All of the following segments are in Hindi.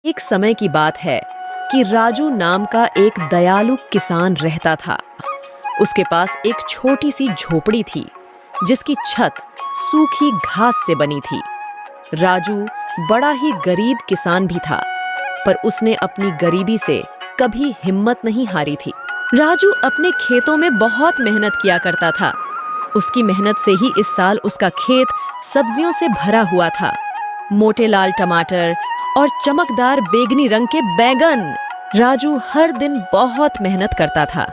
एक समय की बात है कि राजू नाम का एक दयालु किसान रहता था। उसके पास एक छोटी सी झोपड़ी थी जिसकी छत सूखी घास से बनी थी। राजू बड़ा ही गरीब किसान भी था, पर उसने अपनी गरीबी से कभी हिम्मत नहीं हारी थी। राजू अपने खेतों में बहुत मेहनत किया करता था। उसकी मेहनत से ही इस साल उसका खेत सब्जियों से भरा हुआ था। मोटे लाल टमाटर और चमकदार बैंगनी रंग के बैंगन। राजू हर दिन बहुत मेहनत करता था,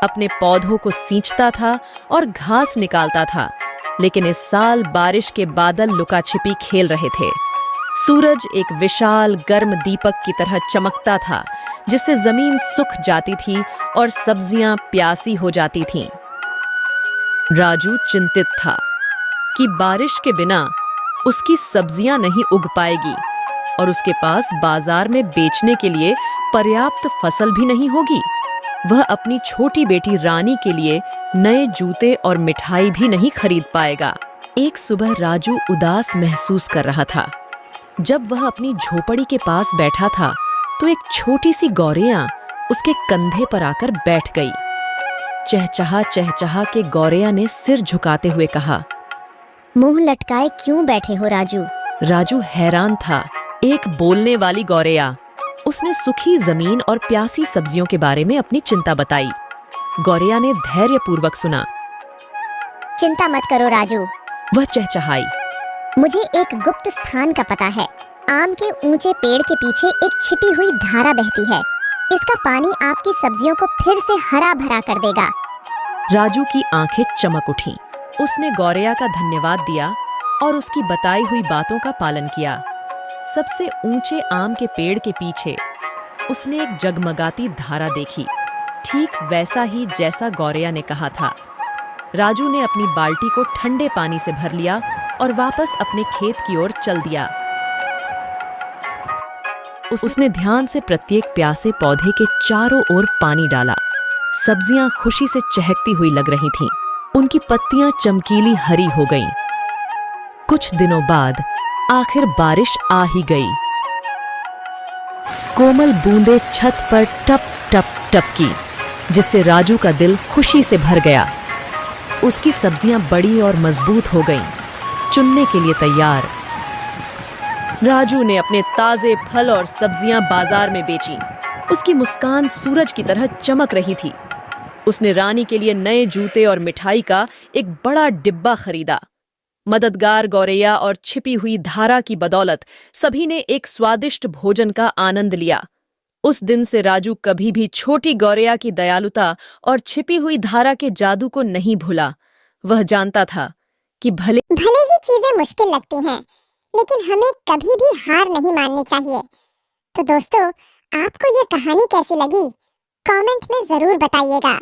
अपने पौधों को सींचता था और घास निकालता था। लेकिन इस साल बारिश के बादल लुका छिपी खेल रहे थे। सूरज एक विशाल गर्म दीपक की तरह चमकता था, जिससे जमीन सूख जाती थी और सब्जियां प्यासी हो जाती थीं। राजू चिंतित था कि बारिश के बिना उसकी सब्जियां नहीं उग पाएगी और उसके पास बाजार में बेचने के लिए पर्याप्त फसल भी नहीं होगी। वह अपनी छोटी बेटी रानी के लिए नए जूते और मिठाई भी नहीं खरीद पाएगा। एक सुबह राजू उदास महसूस कर रहा था। जब वह अपनी झोपड़ी के पास बैठा था तो एक छोटी सी गौरैया उसके कंधे पर आकर बैठ गई। चहचहा के गौरैया ने सिर झुकाते हुए कहा, मुंह लटकाए क्यों बैठे हो राजू? राजू हैरान था। एक बोलने वाली गौरैया। उसने सूखी जमीन और प्यासी सब्जियों के बारे में अपनी चिंता बताई। गौरैया ने धैर्यपूर्वक सुना। चिंता मत करो राजू, वह चहचहाई। मुझे एक गुप्त स्थान का पता है। आम के ऊंचे पेड़ के पीछे एक छिपी हुई धारा बहती है। इसका पानी आपकी सब्जियों को फिर से हरा भरा कर देगा। राजू की आंखें चमक उठीं। उसने गौरैया का धन्यवाद दिया और उसकी बताई हुई बातों का पालन किया। सबसे ऊंचे आम के पेड़ के पीछे उसने एक जगमगाती धारा देखी, ठीक वैसा ही जैसा गौरैया ने कहा था। राजू ने अपनी बाल्टी को ठंडे पानी से भर लिया और वापस अपने खेत की ओर चल दिया। उसने ध्यान से प्रत्येक प्यासे पौधे के चारों ओर पानी डाला। सब्जियां खुशी से चहकती हुई लग रही थीं। उनकी पत्तियां चमकीली हरी हो गईं। कुछ दिनों बाद आखिर बारिश आ ही गई। कोमल बूंदें छत पर टप टप टपकी, जिससे राजू का दिल खुशी से भर गया। उसकी सब्जियां बड़ी और मजबूत हो गईं, चुनने के लिए तैयार। राजू ने अपने ताजे फल और सब्जियां बाजार में बेची। उसकी मुस्कान सूरज की तरह चमक रही थी। उसने रानी के लिए नए जूते और मिठाई का एक बड़ा डिब्बा खरीदा। मददगार गौरैया और छिपी हुई धारा की बदौलत सभी ने एक स्वादिष्ट भोजन का आनंद लिया। उस दिन से राजू कभी भी छोटी गौरैया की दयालुता और छिपी हुई धारा के जादू को नहीं भूला। वह जानता था कि भले ही चीजें मुश्किल लगती हैं, लेकिन हमें कभी भी हार नहीं माननी चाहिए। तो दोस्तों, आपको ये कहानी कैसी लगी? कमेंट में जरूर बताइएगा।